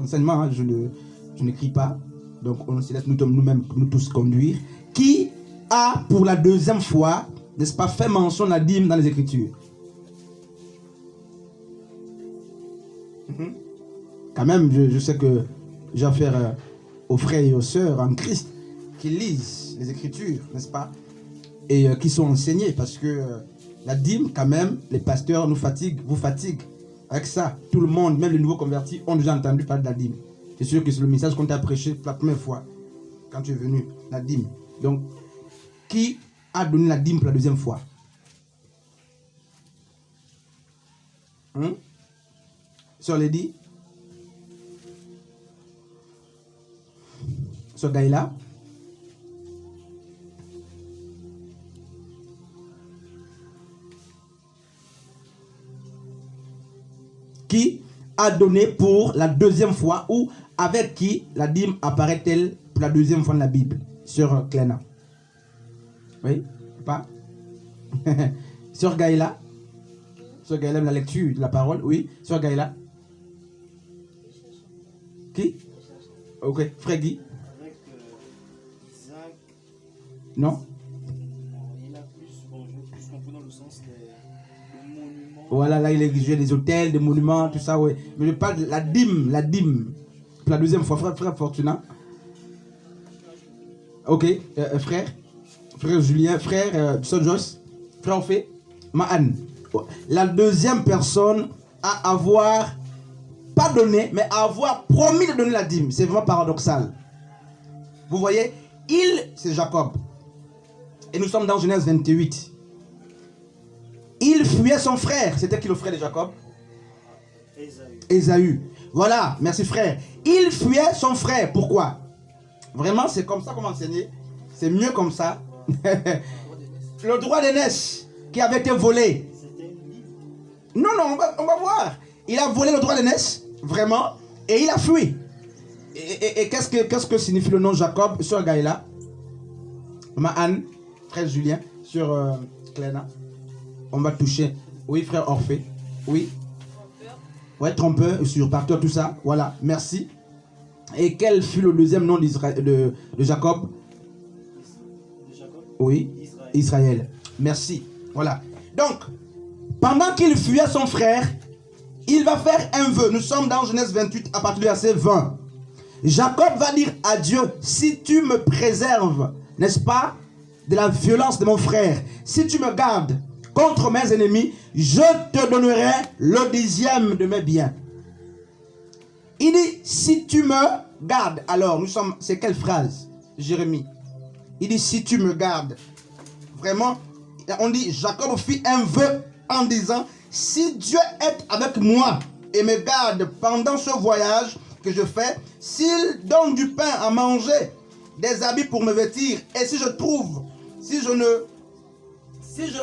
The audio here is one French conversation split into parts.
enseignements, hein, je n'écris pas. Donc on se laisse nous-mêmes, nous tous conduire. Qui a pour la deuxième fois, n'est-ce pas, fait mention de la dîme dans les Écritures? Quand même, je sais que j'ai affaire aux frères et aux sœurs en Christ qui lisent les Écritures, n'est-ce pas? Et qui sont enseignés, parce que la dîme, quand même, les pasteurs nous fatiguent, vous fatiguent. Avec ça, tout le monde, même les nouveaux convertis, ont déjà entendu parler de la dîme. C'est sûr que c'est le message qu'on t'a prêché pour la première fois, quand tu es venu, la dîme. Donc, qui a donné la dîme pour la deuxième fois? Sœur Lady? Sœur Gaïla? Qui a donné pour la deuxième fois, ou avec qui la dîme apparaît-elle pour la deuxième fois dans la Bible? Sœur Cléna? Oui? Pas? Sœur Gaïla? Sœur Gaïla, la lecture de la parole? Oui? Sœur Gaïla? Qui? Ok. Frère Guy? Avec Isaac. Non? Il a plus compris dans le sens des monuments. Voilà, là il est des hôtels, des monuments, tout ça, oui. Mais je parle de la dîme. Pour la deuxième fois, frère Fortuna. Ok, frère Julien, frère Sœur Joss, frère Ophé, Mahan. La deuxième personne à avoir, pas donné, mais à avoir promis de donner la dîme. C'est vraiment paradoxal. Vous voyez, c'est Jacob. Et nous sommes dans Genèse 28. Il fuyait son frère. C'était qui le frère de Jacob? Ésaü. Voilà, merci frère. Il fuyait son frère. Pourquoi? Vraiment, c'est comme ça qu'on m'a enseigné. C'est mieux comme ça. Le droit d'aînesse qui avait été volé. Non, on va voir. Il a volé le droit d'aînesse, vraiment, et il a fui. Et qu'est-ce que signifie le nom Jacob sur Gaïla? Mahan, frère Julien, sur Cléna. On va toucher. Oui, frère Orphée. Oui. Ouais, trompeur, usurpateur, tout ça. Voilà, merci. Et quel fut le deuxième nom de Jacob? Oui, Israël. Merci. Voilà. Donc, pendant qu'il fuyait son frère, il va faire un vœu. Nous sommes dans Genèse 28 à partir du verset 20. Jacob va dire à Dieu, si tu me préserves, n'est-ce pas, de la violence de mon frère, si tu me gardes contre mes ennemis, je te donnerai le 10e de mes biens. Il dit, si tu me gardes, alors c'est quelle phrase? Jérémie. Il dit, si tu me gardes. Vraiment, on dit, Jacob fit un vœu en disant, si Dieu est avec moi et me garde pendant ce voyage que je fais, s'il donne du pain à manger, des habits pour me vêtir, et si je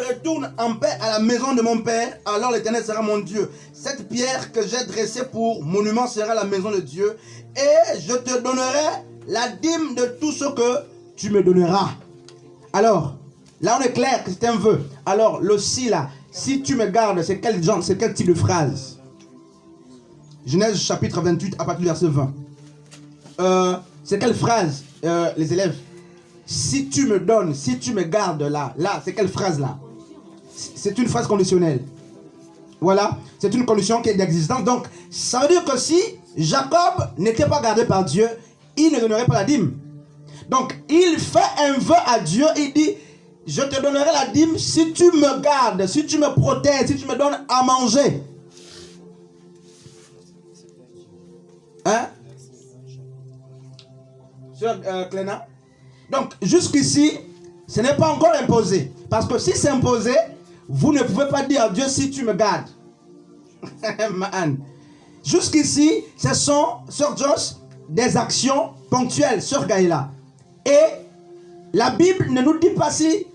retourne en paix à la maison de mon père, alors l'Éternel sera mon Dieu. Cette pierre que j'ai dressée pour monument sera la maison de Dieu, et je te donnerai la dîme de tout ce que tu me donneras. Alors, là on est clair que c'est un vœu. Alors, le si là, si tu me gardes, c'est quel genre, c'est quel type de phrase? Genèse chapitre 28 à partir du verset 20. C'est quelle phrase, les élèves? Si tu me donnes, si tu me gardes là, c'est quelle phrase là? C'est une phrase conditionnelle. Voilà, c'est une condition qui est d'existence. Donc, ça veut dire que si Jacob n'était pas gardé par Dieu, il ne donnerait pas la dîme. Donc, il fait un vœu à Dieu, il dit, je te donnerai la dîme si tu me gardes, si tu me protèges, si tu me donnes à manger. Hein? Sœur Cléna? Donc, jusqu'ici, ce n'est pas encore imposé. Parce que si c'est imposé, vous ne pouvez pas dire à Dieu si tu me gardes. Jusqu'ici, ce sont, Sœur Joss, des actions ponctuelles, Sœur Gaïla. Et la Bible ne nous dit pas si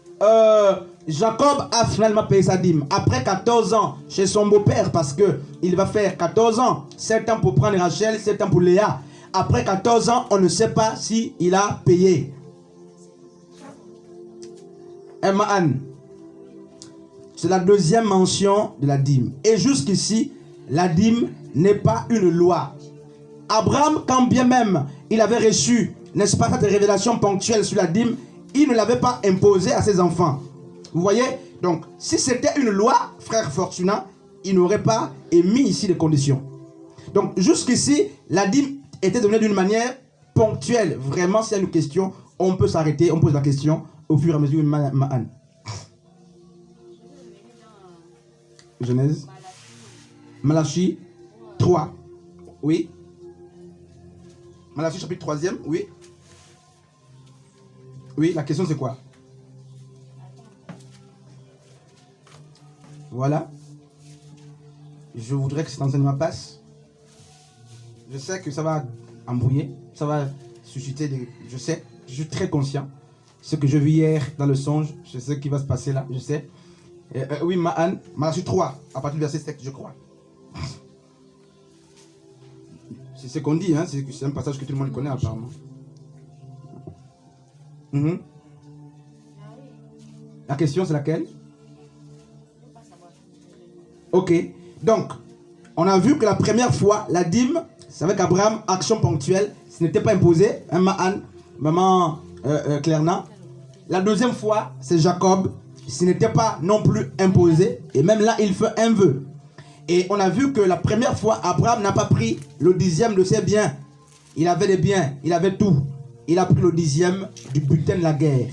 Jacob a finalement payé sa dîme. Après 14 ans chez son beau-père, parce qu'il va faire 14 ans, 7 ans pour prendre Rachel, 7 ans pour Léa. Après 14 ans, on ne sait pas s'il a payé. Emmahan. C'est la deuxième mention de la dîme. Et jusqu'ici, la dîme n'est pas une loi. Abraham, quand bien même il avait reçu, n'est-ce pas, cette révélation ponctuelle sur la dîme, il ne l'avait pas imposée à ses enfants. Vous voyez? Donc, si c'était une loi, frère Fortuna, il n'aurait pas émis ici les conditions. Donc, jusqu'ici, la dîme était donnée d'une manière ponctuelle. Vraiment, s'il y a une question, on peut s'arrêter, on pose la question au fur et à mesure. Ma'an. Genèse. Malachie 3. Oui. Malachie chapitre 3e. Oui. Oui, la question c'est quoi? Voilà. Je voudrais que cet enseignement passe. Je sais que ça va embrouiller, ça va susciter des... Je sais, je suis très conscient. Ce que je vis hier dans le songe, je sais ce qui va se passer là, je sais. Oui, Ma'an, Malachie 3, à partir du verset 7, je crois. C'est ce qu'on dit, hein, c'est un passage que tout le monde connaît apparemment. La question c'est laquelle? Ok, donc, on a vu que la première fois, la dîme, c'est avec Abraham, action ponctuelle, ce n'était pas imposé, hein, maman Clairna. La deuxième fois, c'est Jacob, ce n'était pas non plus imposé, et même là, il fait un vœu. Et on a vu que la première fois, Abraham n'a pas pris le 10e de ses biens. Il avait des biens, il avait tout. Il a pris le 10e du butin de la guerre,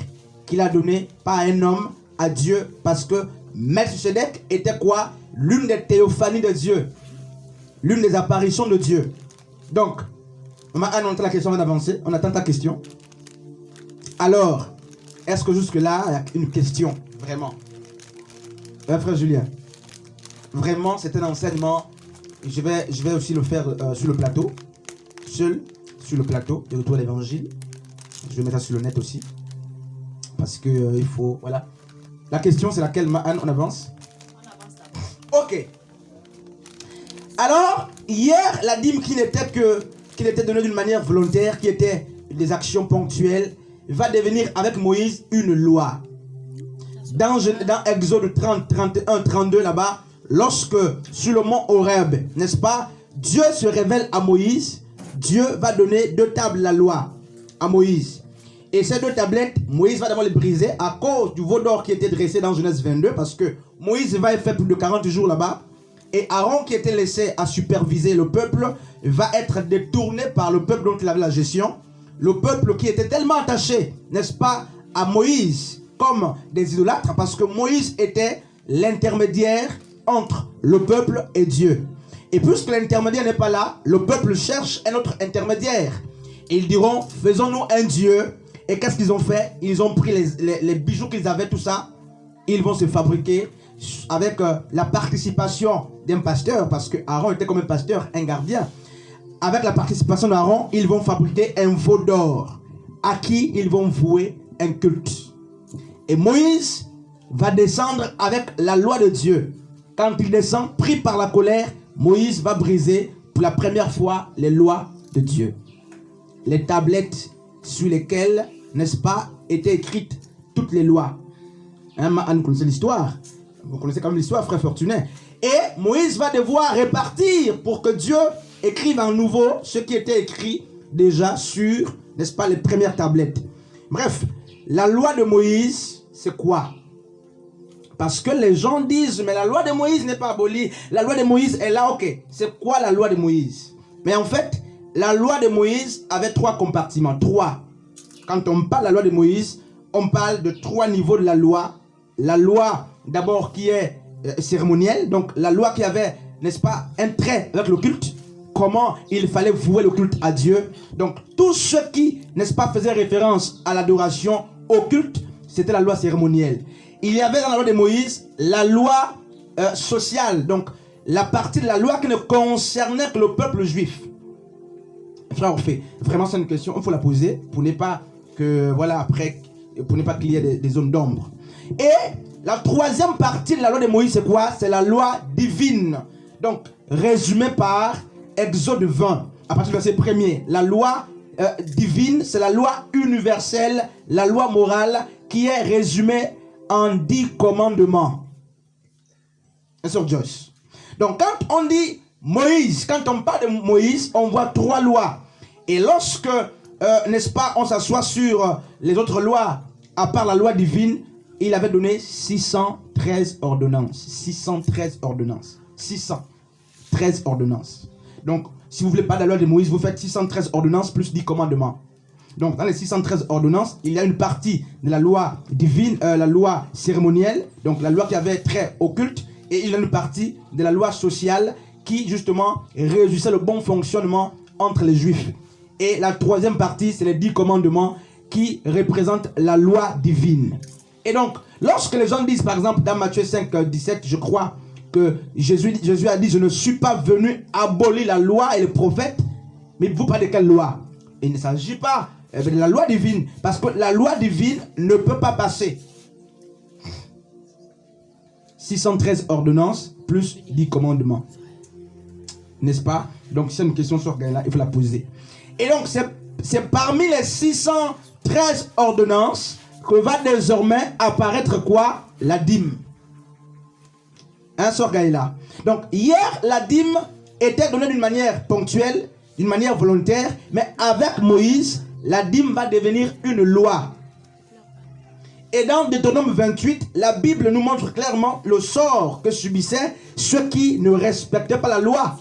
qu'il a donné pas à un homme, à Dieu, parce que Melchisedec était quoi? L'une des théophanies de Dieu. L'une des apparitions de Dieu. Donc, on attend la question avant d'avancer. On attend ta question. Alors, est-ce que jusque-là, il y a une question? Vraiment. Frère Julien. Vraiment, c'est un enseignement. Je vais aussi le faire sur le plateau. Seul, sur le plateau, de retour à l'évangile. Je vais mettre ça sur le net aussi. Parce que il faut... Voilà. La question, c'est laquelle, Ma'an? On avance? Ok. Alors, hier, la dîme qui n'était donnée d'une manière volontaire, qui était des actions ponctuelles, va devenir avec Moïse une loi. Dans Exode 30, 31, 32, là-bas, lorsque sur le mont Horeb, n'est-ce pas, Dieu se révèle à Moïse, Dieu va donner 2 tables la loi à Moïse. Et ces 2 tablettes, Moïse va d'abord les briser à cause du veau d'or qui était dressé dans Genèse 22, parce que Moïse va y faire plus de 40 jours là-bas. Et Aaron, qui était laissé à superviser le peuple, va être détourné par le peuple dont il avait la gestion. Le peuple qui était tellement attaché, n'est-ce pas, à Moïse, comme des idolâtres, parce que Moïse était l'intermédiaire entre le peuple et Dieu. Et puisque l'intermédiaire n'est pas là, le peuple cherche un autre intermédiaire. Et ils diront, faisons-nous un Dieu. Et qu'est-ce qu'ils ont fait? Ils ont pris les bijoux qu'ils avaient, tout ça. Ils vont se fabriquer avec la participation d'un pasteur, parce que Aaron était comme un pasteur, un gardien. Avec la participation d'Aaron, ils vont fabriquer un veau d'or à qui ils vont vouer un culte. Et Moïse va descendre avec la loi de Dieu. Quand il descend, pris par la colère, Moïse va briser pour la première fois les lois de Dieu. Les tablettes sur lesquelles, n'est-ce pas, étaient écrites toutes les lois. Hein, vous connaissez l'histoire. Vous connaissez quand même l'histoire, frère Fortuné. Et Moïse va devoir répartir pour que Dieu écrive en nouveau ce qui était écrit déjà sur, n'est-ce pas, les premières tablettes. Bref, la loi de Moïse, c'est quoi? Parce que les gens disent, mais la loi de Moïse n'est pas abolie. La loi de Moïse est là, ok. C'est quoi la loi de Moïse? Mais en fait, la loi de Moïse avait 3 compartiments. 3. Quand on parle de la loi de Moïse, on parle de 3 niveaux de la loi. La loi, d'abord, qui est cérémonielle. Donc, la loi qui avait, n'est-ce pas, un trait avec le culte. Comment il fallait vouer le culte à Dieu. Donc, tout ce qui, n'est-ce pas, faisait référence à l'adoration, au culte, c'était la loi cérémonielle. Il y avait dans la loi de Moïse la loi sociale. Donc, la partie de la loi qui ne concernait que le peuple juif. Frère Orphée, vraiment c'est une question, il faut la poser pour ne pas que, voilà, après, pour ne pas qu'il y ait des zones d'ombre. Et la 3e partie de la loi de Moïse, c'est quoi? C'est la loi divine. Donc, résumée par Exode 20, à partir du verset 1er. La loi divine, c'est la loi universelle, la loi morale qui est résumée en 10 commandements. Et sur Joyce. Donc, quand on dit Moïse, quand on parle de Moïse, on voit 3 lois. Et lorsque, n'est-ce pas, on s'assoit sur les autres lois, à part la loi divine, il avait donné 613 ordonnances. 613 ordonnances. 613 ordonnances. Donc, si vous voulez pas de la loi de Moïse, vous faites 613 ordonnances plus 10 commandements. Donc, dans les 613 ordonnances, il y a une partie de la loi divine, la loi cérémonielle, donc la loi qui avait trait au culte, et il y a une partie de la loi sociale qui, justement, régissait le bon fonctionnement entre les Juifs. Et la troisième partie, c'est les 10 commandements qui représentent la loi divine. Et donc, lorsque les gens disent, par exemple, dans Matthieu 5, 17, je crois que Jésus a dit, je ne suis pas venu abolir la loi et les prophètes, mais vous parlez de quelle loi? Il ne s'agit pas de la loi divine, parce que la loi divine ne peut pas passer. 613 ordonnances plus 10 commandements. N'est-ce pas? Donc, c'est une question sur Gaïla, il faut la poser. Et donc, c'est parmi les 613 ordonnances que va désormais apparaître quoi? La dîme. Hein, Sœur Gaïla? Donc, hier, la dîme était donnée d'une manière ponctuelle, d'une manière volontaire, mais avec Moïse, la dîme va devenir une loi. Et dans Deutéronome 28, la Bible nous montre clairement le sort que subissaient ceux qui ne respectaient pas la loi.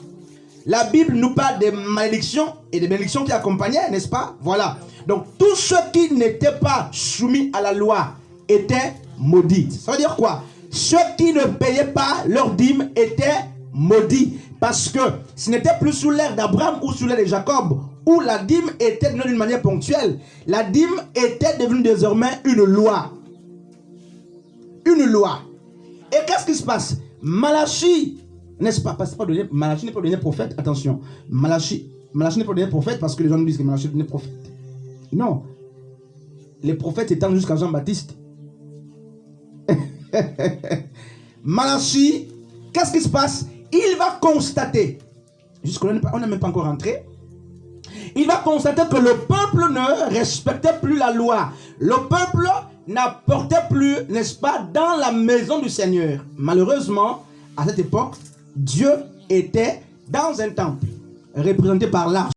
La Bible nous parle des malédictions et des bénédictions qui accompagnaient, n'est-ce pas? Voilà. Donc, tous ceux qui n'étaient pas soumis à la loi étaient maudits. Ça veut dire quoi? Ceux qui ne payaient pas leur dîme étaient maudits. Parce que ce n'était plus sous l'ère d'Abraham ou sous l'ère de Jacob, où la dîme était donnée d'une manière ponctuelle. La dîme était devenue désormais une loi. Une loi. Et qu'est-ce qui se passe? Malachie, n'est-ce pas? Malachie n'est pas donné prophète. Attention. Malachie n'est pas donné prophète parce que les gens nous disent que Malachie est donné prophète. Non. Les prophètes étant jusqu'à Jean-Baptiste. Malachie, qu'est-ce qui se passe? Il va constater, jusqu'à là on n'est même pas encore rentré, il va constater que le peuple ne respectait plus la loi. Le peuple n'apportait plus, n'est-ce pas, dans la maison du Seigneur. Malheureusement, à cette époque, Dieu était dans un temple, représenté par l'arche.